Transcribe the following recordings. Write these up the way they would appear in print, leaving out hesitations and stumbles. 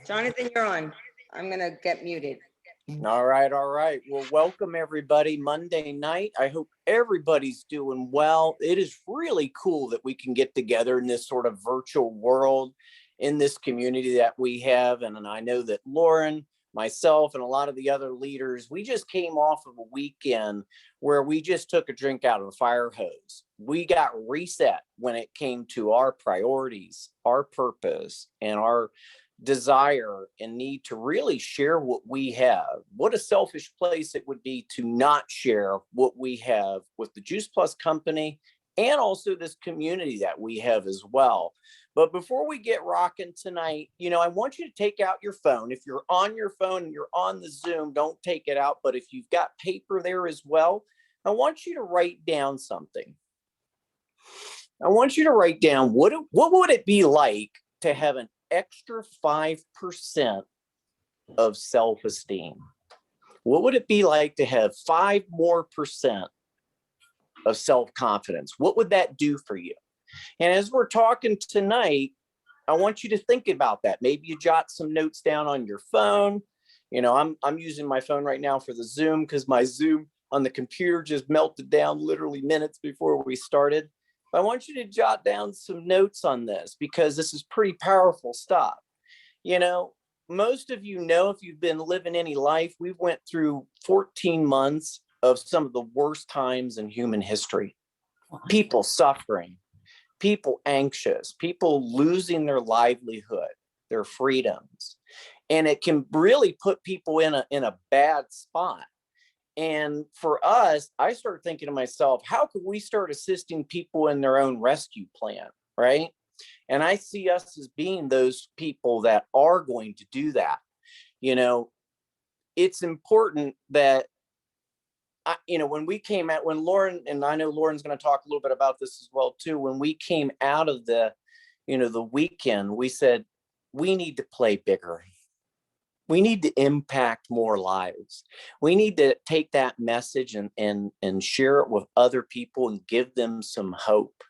Jonathan, you're on. I'm going to get muted. All right. Well, welcome everybody. Monday night. I hope everybody's doing well. It is really cool that we can get together in this sort of virtual world, in this community that we have. And I know that Lauren, myself, and a lot of the other leaders, we just came off of a weekend where we just took a drink out of a fire hose. We got reset when it came to our priorities, our purpose, and our desire and need to really share what we have. What a selfish place it would be to not share what we have with the Juice Plus company and also this community that we have as well. But before we get rocking tonight, I want you to take out your phone. If you're on your phone and you're on the Zoom, don't take it out. But if you've got paper there as well, I want you to write down something. I want you to write down what would it be like to have an extra 5% of self-esteem? What would it be like to have 5% more of self-confidence? What would that do for you? And as we're talking tonight, I want you to think about that. Maybe you jot some notes down on your phone. I'm using my phone right now for the Zoom because my Zoom on the computer just melted down literally minutes before we started. I want you to jot down some notes on this because this is pretty powerful stuff. Most of if you've been living any life, we've went through 14 months of some of the worst times in human history. People suffering, people anxious, people losing their livelihood, their freedoms. And it can really put people in a bad spot. And for us, I started thinking to myself, how could we start assisting people in their own rescue plan, right? And I see us as being those people that are going to do that. It's important that, when Lauren, and I know Lauren's going to talk a little bit about this as well too, when we came out of the weekend, we said, we need to play bigger. We need to impact more lives. We need to take that message and share it with other people and give them some hope.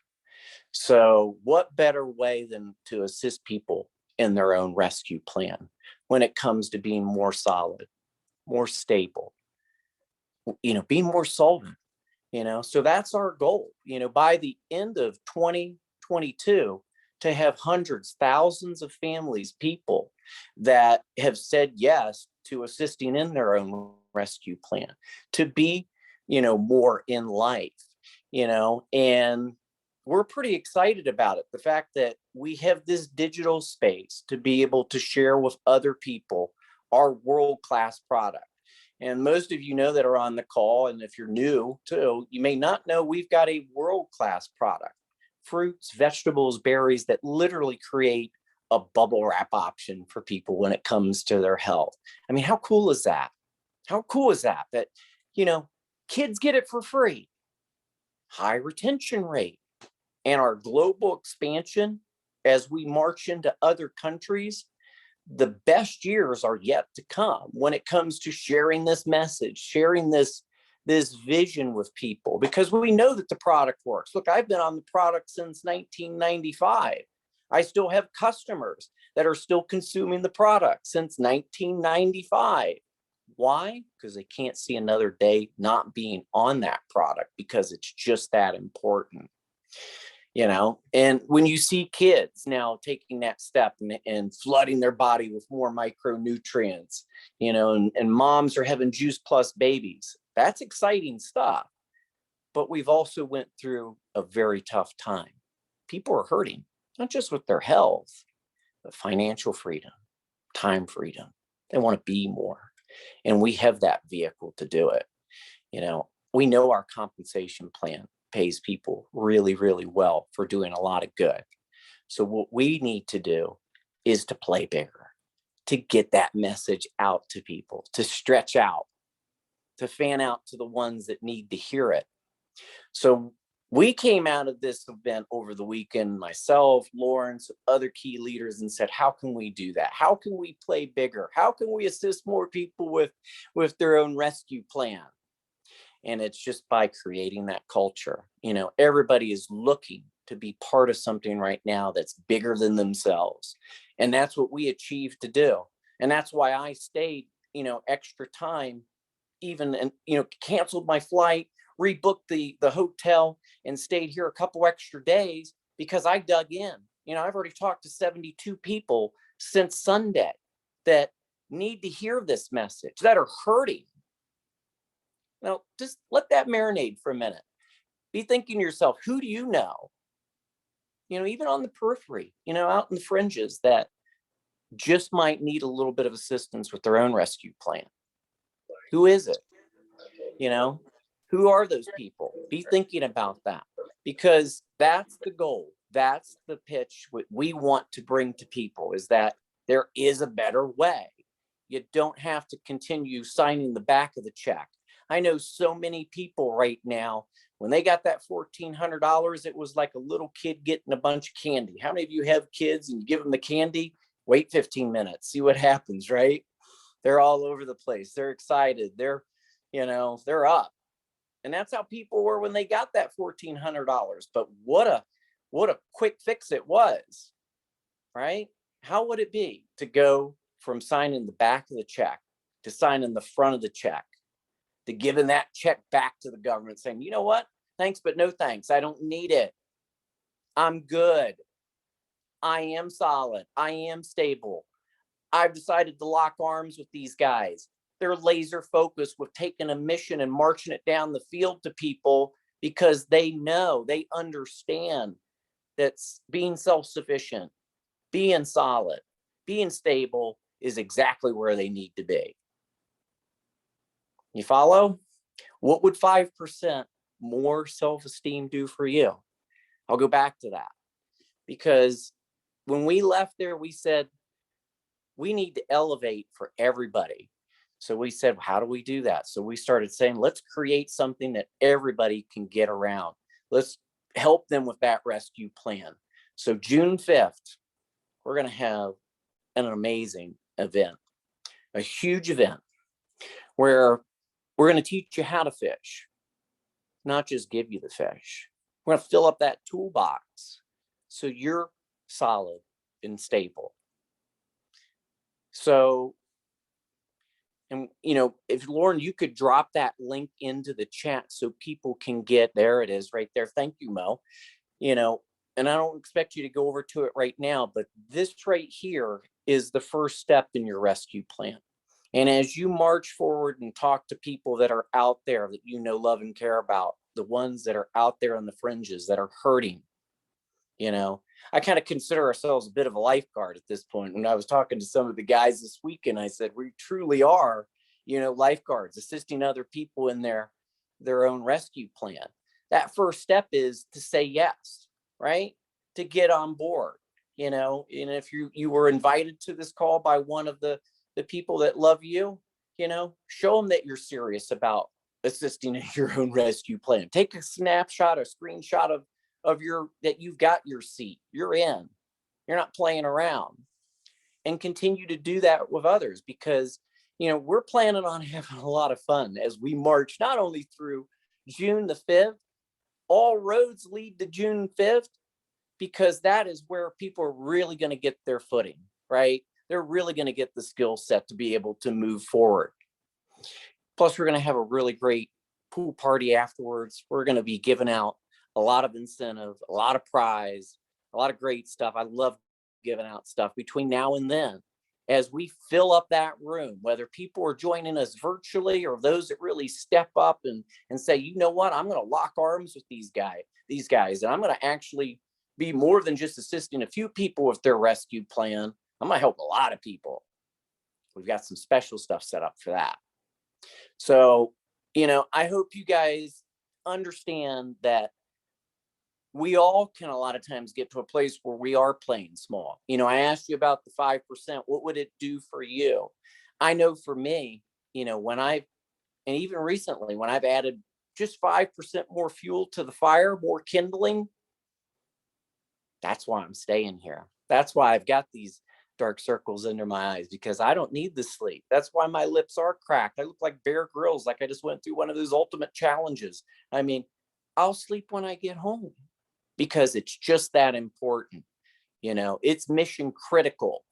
So what better way than to assist people in their own rescue plan when it comes to being more solid, more stable, being more solvent, so that's our goal, by the end of 2022, to have hundreds, thousands of families, people that have said yes to assisting in their own rescue plan, to be, more in life, and we're pretty excited about it. The fact that we have this digital space to be able to share with other people our world-class product. And most of you that are on the call, and if you're new too, you may not know we've got a world-class product. Fruits, vegetables, berries that literally create a bubble wrap option for people when it comes to their health. I mean, how cool is that? How cool is that? That, kids get it for free, high retention rate, and our global expansion as we march into other countries, the best years are yet to come when it comes to sharing this message, sharing this vision with people, because we know that the product works. Look, I've been on the product since 1995. I still have customers that are still consuming the product since 1995. Why? Because they can't see another day not being on that product because it's just that important. And when you see kids now taking that step and flooding their body with more micronutrients, and moms are having Juice Plus babies, that's exciting stuff. But we've also went through a very tough time. People are hurting, not just with their health, but financial freedom, time freedom. They want to be more. And we have that vehicle to do it. We know our compensation plan pays people really, really well for doing a lot of good. So what we need to do is to play bigger, to get that message out to people, to stretch out, to fan out to the ones that need to hear it. So we came out of this event over the weekend, myself, Lauren, some other key leaders, and said, how can we do that? How can we play bigger? How can we assist more people with their own rescue plan? And it's just by creating that culture. Everybody is looking to be part of something right now that's bigger than themselves. And that's what we achieved to do. And that's why I stayed, extra time, even, and, canceled my flight, rebooked the hotel, and stayed here a couple extra days because I dug in. I've already talked to 72 people since Sunday that need to hear this message, that are hurting. Now, just let that marinate for a minute. Be thinking to yourself, who do you know, even on the periphery, out in the fringes, that just might need a little bit of assistance with their own rescue plan? Who is it? Who are those people? Be thinking about that, because that's the goal. That's the pitch. What we want to bring to people is that there is a better way. You don't have to continue signing the back of the check. I know so many people right now, when they got that $1,400, it was like a little kid getting a bunch of candy. How many of you have kids and you give them the candy? Wait 15 minutes, see what happens, right? They're all over the place. They're excited. They're up. And that's how people were when they got that $1,400. But what a quick fix it was, right? How would it be to go from signing the back of the check to signing the front of the check, to giving that check back to the government saying, you know what? Thanks, but no thanks. I don't need it. I'm good. I am solid. I am stable. I've decided to lock arms with these guys. They're laser focused with taking a mission and marching it down the field to people, because they know, they understand that being self-sufficient, being solid, being stable is exactly where they need to be. You follow? What would 5% more self-esteem do for you? I'll go back to that, because when we left there, we said, we need to elevate for everybody. So we said, how do we do that? So we started saying, let's create something that everybody can get around. Let's help them with that rescue plan. So June 5th, we're going to have an amazing event, a huge event where we're going to teach you how to fish, not just give you the fish. We're going to fill up that toolbox so you're solid and stable. So, and if Lauren, you could drop that link into the chat so people can get, there it is right there. Thank you, Mo. And I don't expect you to go over to it right now, but this right here is the first step in your rescue plan. And as you march forward and talk to people that are out there that love and care about, the ones that are out there on the fringes that are hurting, I kind of consider ourselves a bit of a lifeguard at this point. When I was talking to some of the guys this weekend, I said, we truly are, lifeguards, assisting other people in their own rescue plan. That first step is to say yes, right? To get on board, and if you were invited to this call by one of the people that love you, show them that you're serious about assisting in your own rescue plan. Take a snapshot, a screenshot of that you've got your seat, you're in, you're not playing around, and continue to do that with others, because we're planning on having a lot of fun as we march not only through June the 5th, all roads lead to June 5th, because that is where people are really going to get their footing, right? They're really going to get the skill set to be able to move forward. Plus, we're going to have a really great pool party afterwards. We're going to be giving out a lot of incentive, a lot of prize, a lot of great stuff. I love giving out stuff between now and then as we fill up that room, whether people are joining us virtually or those that really step up and say, you know what, I'm going to lock arms with these guys, and I'm going to actually be more than just assisting a few people with their rescue plan. I'm going to help a lot of people. We've got some special stuff set up for that. So, I hope you guys understand that we all can a lot of times get to a place where we are playing small. I asked you about the 5%. What would it do for you? I know for me, and even recently, when I've added just 5% more fuel to the fire, more kindling, that's why I'm staying here. That's why I've got these dark circles under my eyes, because I don't need the sleep. That's why my lips are cracked. I look like Bear Grylls, like I just went through one of those ultimate challenges. I mean, I'll sleep when I get home, because it's just that important. It's mission critical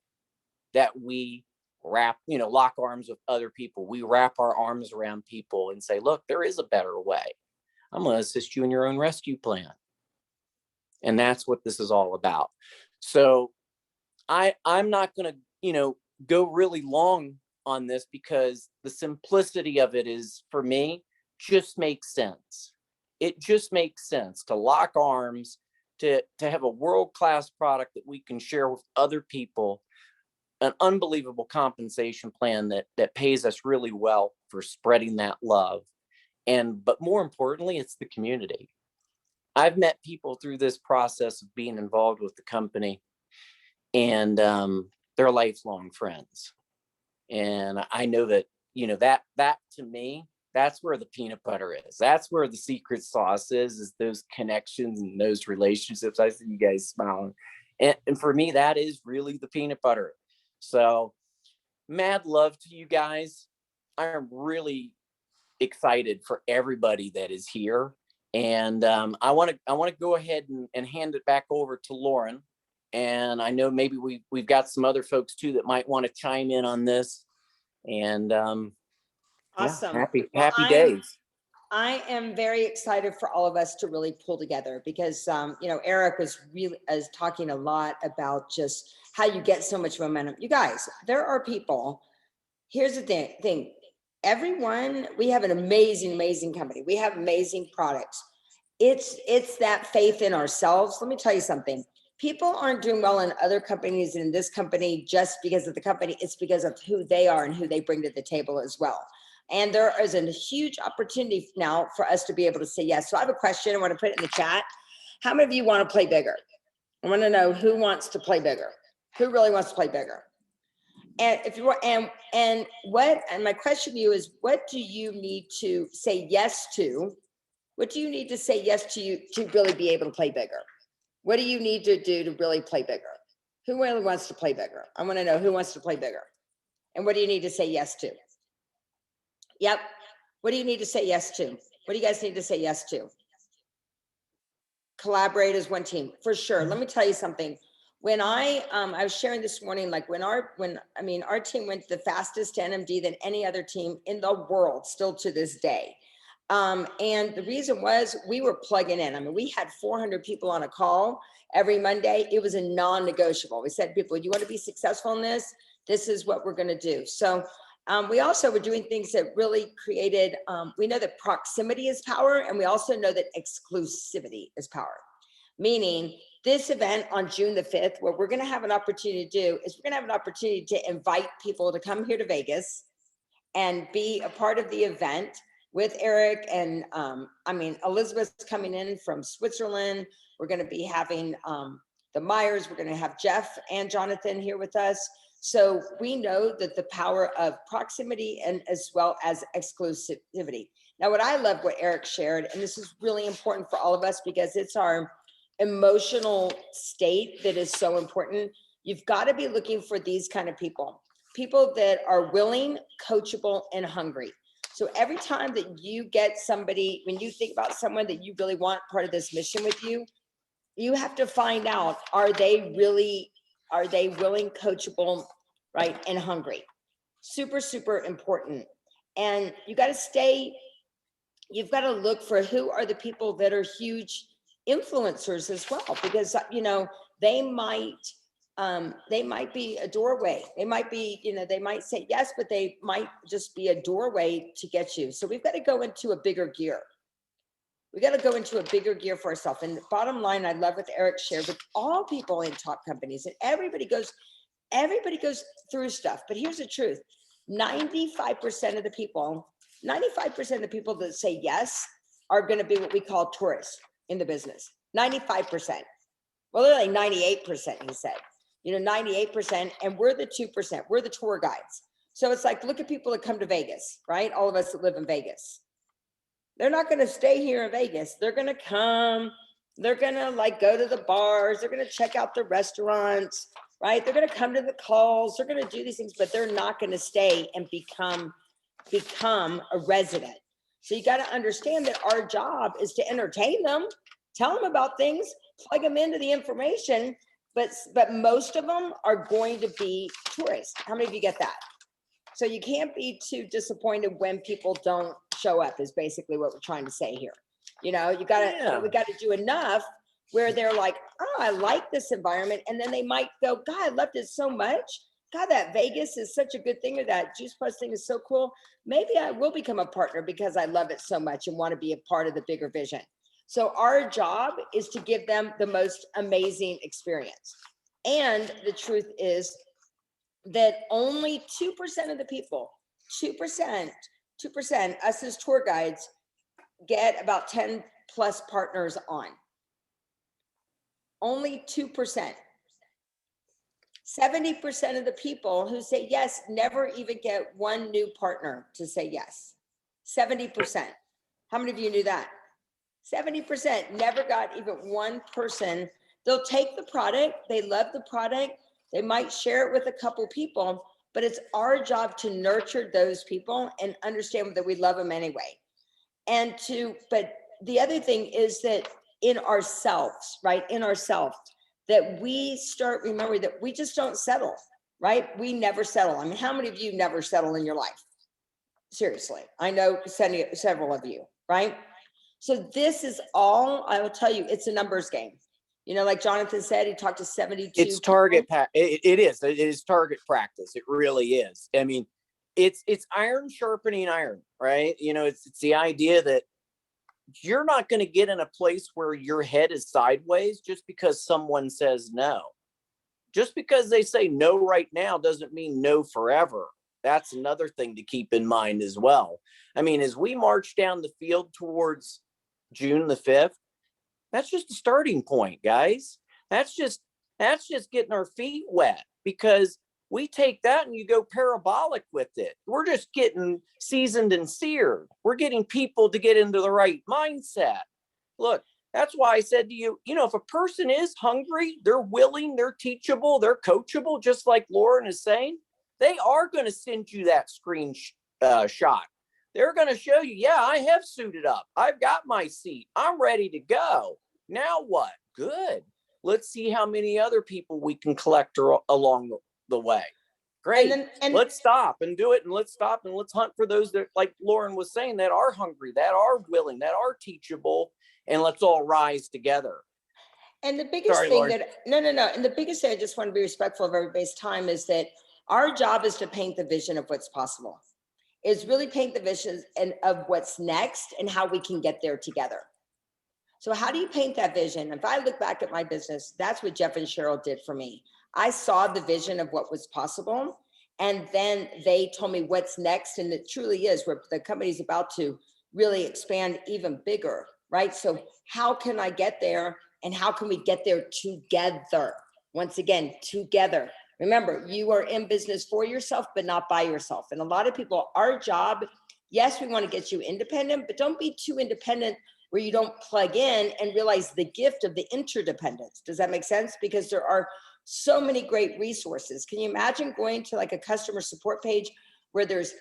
that we lock arms with other people. We wrap our arms around people and say, look, there is a better way. I'm going to assist you in your own rescue plan. And that's what this is all about. So I'm not going to, go really long on this, because the simplicity of it is, for me, just makes sense. It just makes sense to lock arms, to have a world-class product that we can share with other people, an unbelievable compensation plan that pays us really well for spreading that love. But more importantly, it's the community. I've met people through this process of being involved with the company, and they're lifelong friends. And I know that, that to me, that's where the peanut butter is. That's where the secret sauce is those connections and those relationships. I see you guys smiling. And for me, that is really the peanut butter. So mad love to you guys. I'm really excited for everybody that is here. And I want to go ahead and hand it back over to Lauren. And I know maybe we've got some other folks too that might want to chime in on this. And Awesome. Happy days. I am very excited for all of us to really pull together, because, Eric is talking a lot about just how you get so much momentum. You guys, there are people. Here's the thing. Everyone, we have an amazing, amazing company. We have amazing products. It's that faith in ourselves. Let me tell you something. People aren't doing well in other companies and in this company just because of the company. It's because of who they are and who they bring to the table as well. And there is a huge opportunity now for us to be able to say yes. So I have a question. I want to put it in the chat. How many of you want to play bigger? I want to know who wants to play bigger. Who really wants to play bigger? And if you want, and my question to you is, what do you need to say yes to? What do you need to say yes to really be able to play bigger? What do you need to do to really play bigger? Who really wants to play bigger? I want to know who wants to play bigger. And what do you need to say yes to? Yep. What do you need to say yes to? What do you guys need to say yes to? Collaborate as one team, for sure. Let me tell you something. When I was sharing this morning, like our team went the fastest to NMD than any other team in the world, still to this day. And the reason was we were plugging in. We had 400 people on a call every Monday. It was a non-negotiable. We said, people, you want to be successful in this? This is what we're going to do. So we also were doing things that really created, we know that proximity is power, and we also know that exclusivity is power. Meaning this event on June the 5th, what we're going to have an opportunity to do is we're going to have an opportunity to invite people to come here to Vegas and be a part of the event with Eric. And Elizabeth's coming in from Switzerland. We're going to be having the Myers. We're going to have Jeff and Jonathan here with us. So we know that the power of proximity and as well as exclusivity. Now, what I love what Eric shared, and this is really important for all of us because it's our emotional state that is so important. You've got to be looking for these kind of people that are willing, coachable, and hungry. So every time that you get somebody, when you think about someone that you really want part of this mission with you, you have to find out, are they willing, coachable, right, and hungry? Super, super important. And you've got to look for who are the people that are huge influencers as well, because they might be a doorway. They might be, they might say yes, but they might just be a doorway to get you. So we've got to go into a bigger gear. We got to go into a bigger gear for ourselves. And the bottom line, I love what Eric shared with all people in top companies, and everybody goes through stuff. But here's the truth: 95% of the people that say yes are going to be what we call tourists in the business. 95%. Well, they're like 98%, he said. 98%, and we're the 2%. We're the tour guides. So it's like, look at people that come to Vegas, right? All of us that live in Vegas. They're not going to stay here in Vegas. They're going to come. They're going to go to the bars. They're going to check out the restaurants, right? They're going to come to the calls. They're going to do these things, but they're not going to stay and become a resident. So you got to understand that our job is to entertain them, tell them about things, plug them into the information, but most of them are going to be tourists. How many of you get that? So you can't be too disappointed when people don't show up, is basically what we're trying to say here. You know, we got to do enough where they're like, oh, I like this environment. And then they might go, God, I loved it so much. God, that Vegas is such a good thing, or that Juice Plus thing is so cool. Maybe I will become a partner because I love it so much and want to be a part of the bigger vision. So our job is to give them the most amazing experience. And the truth is that only 2% of the people, 2%, us as tour guides, get about 10 plus partners on. Only 2%. 70% of the people who say yes never even get one new partner to say yes. 70%. How many of you knew that? 70% never got even one person. They'll take the product. They love the product. They might share it with a couple people, but it's our job to nurture those people and understand that we love them anyway. But the other thing is that in ourselves, right? In ourselves, that we start remembering that we just don't settle, right? We never settle. I mean, how many of you never settle in your life? Seriously, I know several of you, right? So this is all, I will tell you, it's a numbers game. You know, like Jonathan said, he talked to 72. It's target. It is target practice. It really is. I mean, it's iron sharpening iron, right? You know, it's the idea that you're not going to get in a place where your head is sideways just because someone says no. Just because they say no right now doesn't mean no forever. That's another thing to keep in mind as well. I mean, as we march down the field towards June the 5th, that's just a starting point, guys. That's just getting our feet wet, because we take that and you go parabolic with it. We're just getting seasoned and seared. We're getting people to get into the right mindset. Look, that's why I said to you, you know, if a person is hungry, they're willing, they're teachable, they're coachable, just like Lauren is saying, they are going to send you that screen shot. They're going to show you, yeah, I have suited up. I've got my seat. I'm ready to go. Now what? Good. Let's see how many other people we can collect along the way. Great. And let's stop and do it. And let's stop and let's hunt for those that, like Lauren was saying, that are hungry, that are willing, that are teachable, and let's all rise together. And the biggest thing Lauren. No. And the biggest thing, I just want to be respectful of everybody's time, is that our job is to paint the vision of what's possible. Is really paint the vision of what's next and how we can get there together. So how do you paint that vision? If I look back at my business, that's what Jeff and Cheryl did for me. I saw the vision of what was possible, and then they told me what's next, and it truly is where the company's about to really expand even bigger, right? So how can I get there, and how can we get there together? Once again, together. Remember, you are in business for yourself, but not by yourself. And a lot of people, our job, yes, we want to get you independent, but don't be too independent where you don't plug in and realize the gift of the interdependence. Does that make sense? Because there are so many great resources. Can you imagine going to like a customer support page where there's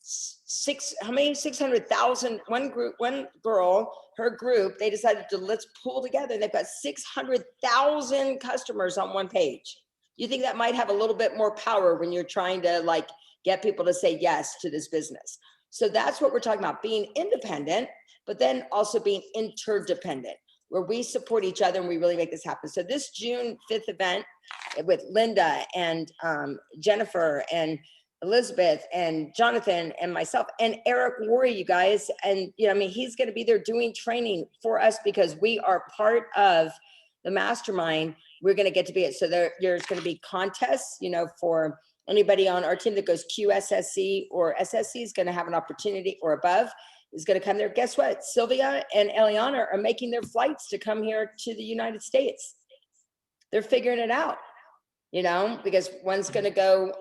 600,000, one girl, her group, they decided to let's pull together, and they've got 600,000 customers on one page. You think that might have a little bit more power when you're trying to like get people to say yes to this business. So that's what we're talking about, being independent, but then also being interdependent, where we support each other and we really make this happen. So this June 5th event with Linda and Jennifer and Elizabeth and Jonathan and myself and Eric Worre, you guys. And, you know, I mean, he's going to be there doing training for us because we are part of the mastermind. We're going to get to be it. So there's going to be contests, you know, for anybody on our team that goes QSSC or SSC is going to have an opportunity, or above is going to come there. Guess what? Sylvia and Eliana are making their flights to come here to the United States. They're figuring it out, you know, because one's going to go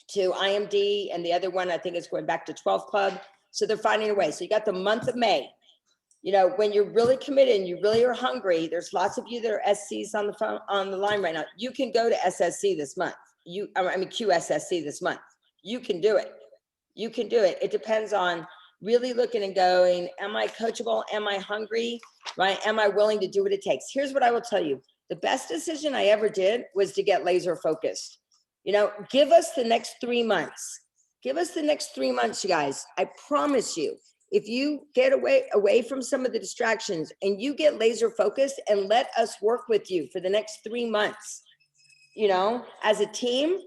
to IMD and the other one, I think, is going back to 12 Club. So they're finding a way. So you got the month of May. You know, when you're really committed and you really are hungry, there's lots of you that are SCs on the phone, on the line right now. You can go to SSC this month. QSSC this month. You can do it. You can do it. It depends on really looking and going, am I coachable? Am I hungry? Right? Am I willing to do what it takes? Here's what I will tell you. The best decision I ever did was to get laser focused. You know, give us the next 3 months. Give us the next 3 months, you guys. I promise you, if you get away from some of the distractions and you get laser focused and let us work with you for the next 3 months, you know, as a team,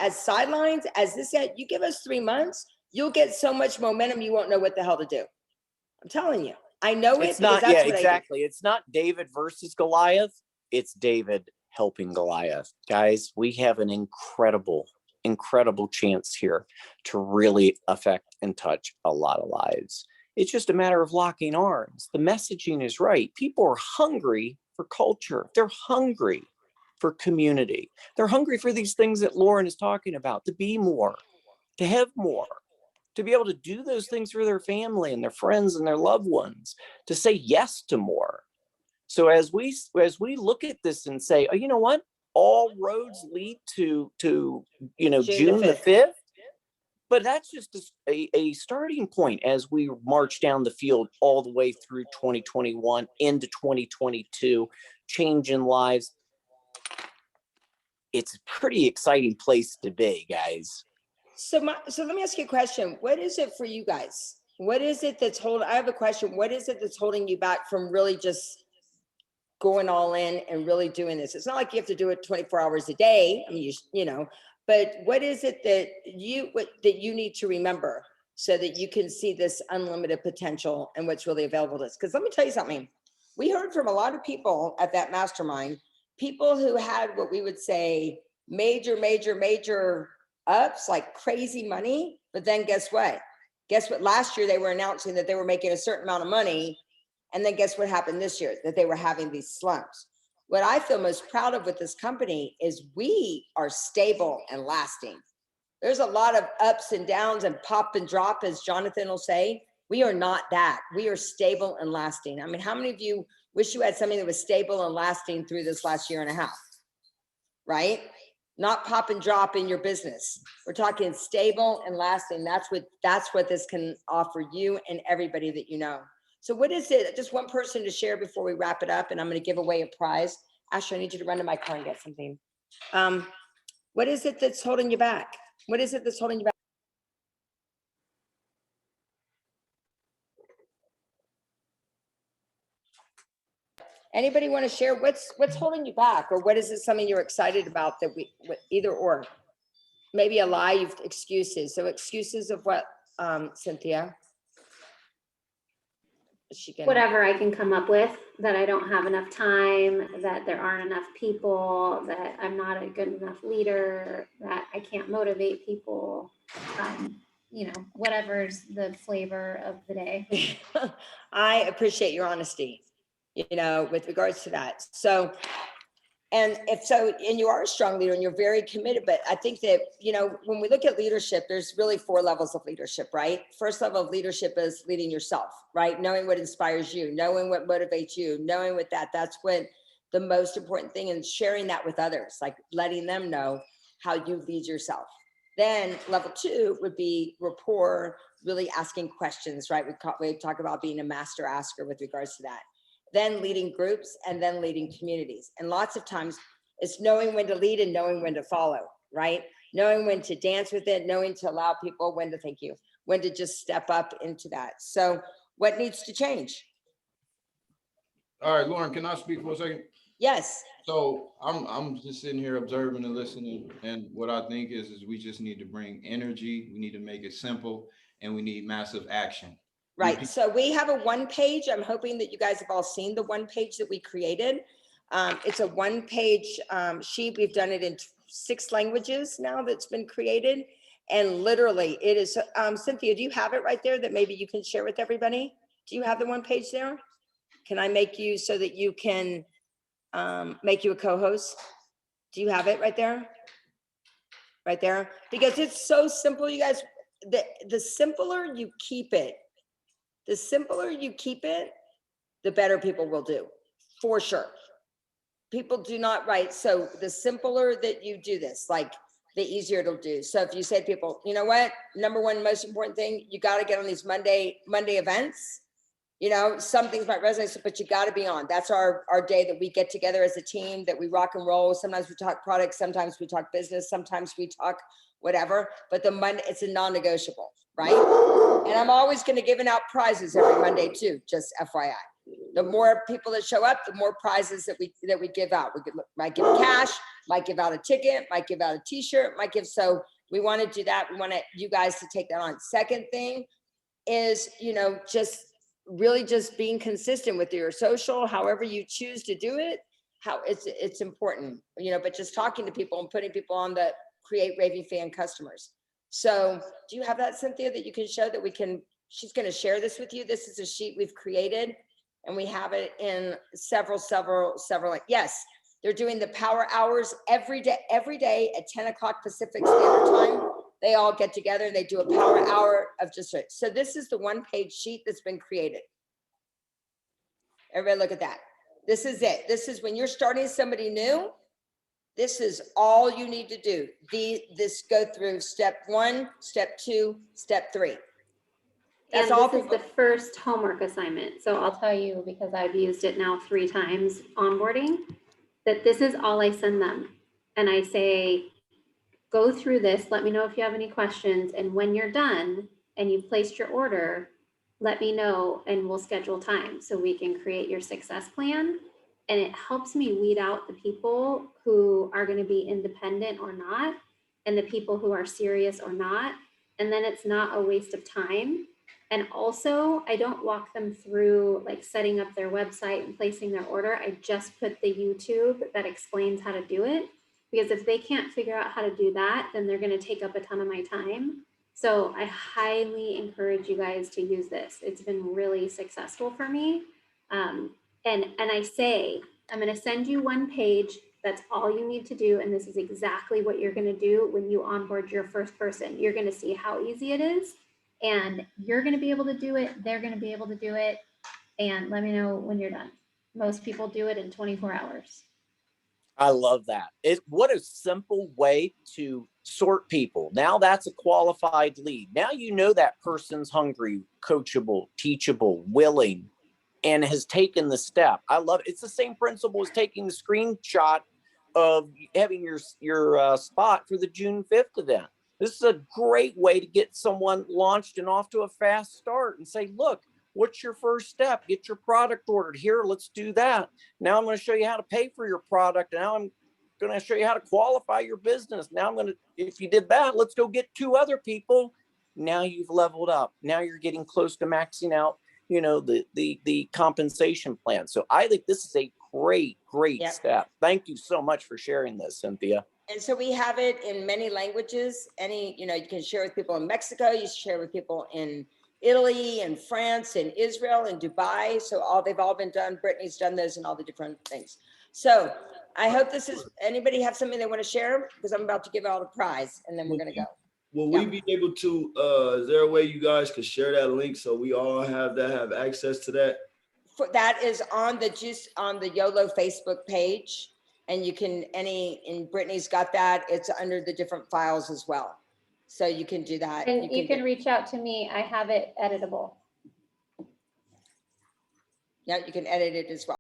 as sidelines, as this, you give us 3 months, you'll get so much momentum, you won't know what the hell to do. I'm telling you, I know it. It's not, that's yeah, what exactly. It's not David versus Goliath. It's David helping Goliath. Guys, we have an incredible chance here to really affect and touch a lot of lives. It's just a matter of locking arms. The messaging is right. People are hungry for culture. They're hungry for community. They're hungry for these things that Lauren is talking about, to be more, to have more, to be able to do those things for their family and their friends and their loved ones, to say yes to more. So as we look at this and say, oh, you know what? All roads lead to you know, June the 5th. But that's just a starting point as we march down the field all the way through 2021 into 2022, changing lives. It's a pretty exciting place to be, guys. So let me ask you a question. What is it for you guys? What is it that's I have a question. What is it that's holding you back from really just going all in and really doing this? It's not like you have to do it 24 hours a day. I mean, you know, but what is it that you need to remember so that you can see this unlimited potential and what's really available to us? Because let me tell you something. We heard from a lot of people at that mastermind, people who had what we would say major ups, like crazy money. But then guess what? Last year they were announcing that they were making a certain amount of money. And then guess what happened this year? That they were having these slumps. What I feel most proud of with this company is we are stable and lasting. There's a lot of ups and downs and pop and drop, as Jonathan will say. We are not that. We are stable and lasting. I mean, how many of you wish you had something that was stable and lasting through this last year and a half? Right? Not pop and drop in your business. We're talking stable and lasting. That's what this can offer you and everybody that you know. So what is it? Just one person to share before we wrap it up, and I'm going to give away a prize. Ashley, I need you to run to my car and get something. What is it that's holding you back? What is it that's holding you back? Anybody want to share what's holding you back, or what is it something you're excited about that either or? Maybe a lie, you've excuses. So excuses of what, Cynthia? Whatever I can come up with, that I don't have enough time, that there aren't enough people, that I'm not a good enough leader, that I can't motivate people, you know, whatever's the flavor of the day. I appreciate your honesty, you know, with regards to that. So, and you are a strong leader and you're very committed, but I think that, you know, when we look at leadership, there's really 4 levels of leadership, right? First level of leadership is leading yourself, right? Knowing what inspires you, knowing what motivates you, knowing what that's what the most important thing, and sharing that with others, like letting them know how you lead yourself. Then level 2 would be rapport, really asking questions, right? We talk about being a master asker with regards to that. Then leading groups, and then leading communities. And lots of times it's knowing when to lead and knowing when to follow, right? Knowing when to dance with it, knowing to allow people when to just step up into that. So what needs to change? All right, Lauren, can I speak for a second? Yes. So I'm just sitting here observing and listening. And what I think is we just need to bring energy. We need to make it simple, and we need massive action. Right. So we have a 1-page. I'm hoping that you guys have all seen the 1-page that we created. It's a 1-page sheet. We've done it in 6 languages now that's been created. And literally it is, Cynthia, do you have it right there that maybe you can share with everybody? Do you have the 1-page there? Can I make you so that you can make you a co-host? Do you have it right there? Right there? Because it's so simple, you guys. The simpler you keep it, the better people will do, for sure. People do not write. So the simpler that you do this, like the easier it'll do. So if you say to people, you know what, number one, most important thing, you got to get on these Monday events. You know, some things might resonate, but you got to be on. That's our day that we get together as a team, that we rock and roll. Sometimes we talk products, sometimes we talk business, sometimes we talk whatever, but the Monday, it's a non-negotiable, right? And I'm always going to give out prizes every Monday too, just FYI. The more people that show up, the more prizes that we give out. Might give cash, might give out a ticket, might give out a t-shirt, might give, so we want to do that. We want you guys to take that on. Second thing is, you know, just really just being consistent with your social, however you choose to do it, how it's important, you know, but just talking to people and putting people on the create raving fan customers. So do you have that, Cynthia, that you can show that we can, she's going to share this with you. This is a sheet we've created and we have it in several, like, yes, they're doing the power hours every day at 10 o'clock Pacific Standard Time. They all get together and they do a power hour of just, so this is the one-page sheet that's been created. Everybody look at that. This is it. This is when you're starting somebody new. This is all you need to do. This go through step 1, step 2, step 3. That's and all this is the first homework assignment. So I'll tell you, because I've used it now 3 times onboarding, that this is all I send them. And I say, go through this, let me know if you have any questions. And when you're done and you've placed your order, let me know and we'll schedule time so we can create your success plan. And it helps me weed out the people who are going to be independent or not, and the people who are serious or not. And then it's not a waste of time. And also, I don't walk them through like setting up their website and placing their order. I just put the YouTube that explains how to do it. Because if they can't figure out how to do that, then they're going to take up a ton of my time. So I highly encourage you guys to use this. It's been really successful for me. And I say, I'm going to send you one page. That's all you need to do. And this is exactly what you're going to do when you onboard your first person. You're going to see how easy it is. And you're going to be able to do it. They're going to be able to do it. And let me know when you're done. Most people do it in 24 hours. I love that. What a simple way to sort people. Now that's a qualified lead. Now you know that person's hungry, coachable, teachable, willing, and has taken the step. I love it. It's the same principle as taking the screenshot of having your spot for the June 5th event. This is a great way to get someone launched and off to a fast start and say, look, what's your first step? Get your product ordered here. Let's do that. Now I'm going to show you how to pay for your product. Now I'm going to show you how to qualify your business. Now I'm going to, if you did that, let's go get 2 other people. Now you've leveled up. Now you're getting close to maxing out, you know, the compensation plan. So I think this is a great step. Thank you so much for sharing this, Cynthia. And so we have it in many languages. You know, you can share with people in Mexico, you share with people in Italy and France and Israel and Dubai. So they've all been done. Brittany's done those and all the different things. So I hope this is, anybody have something they want to share? Because I'm about to give out a prize and then we're going to go. Will we be able to, is there a way you guys could share that link so we all have access to that? That is on the Yolo Facebook page. And you can, and Brittany's got that. It's under the different files as well. So you can do that. And you can reach out to me. I have it editable. Yeah, you can edit it as well.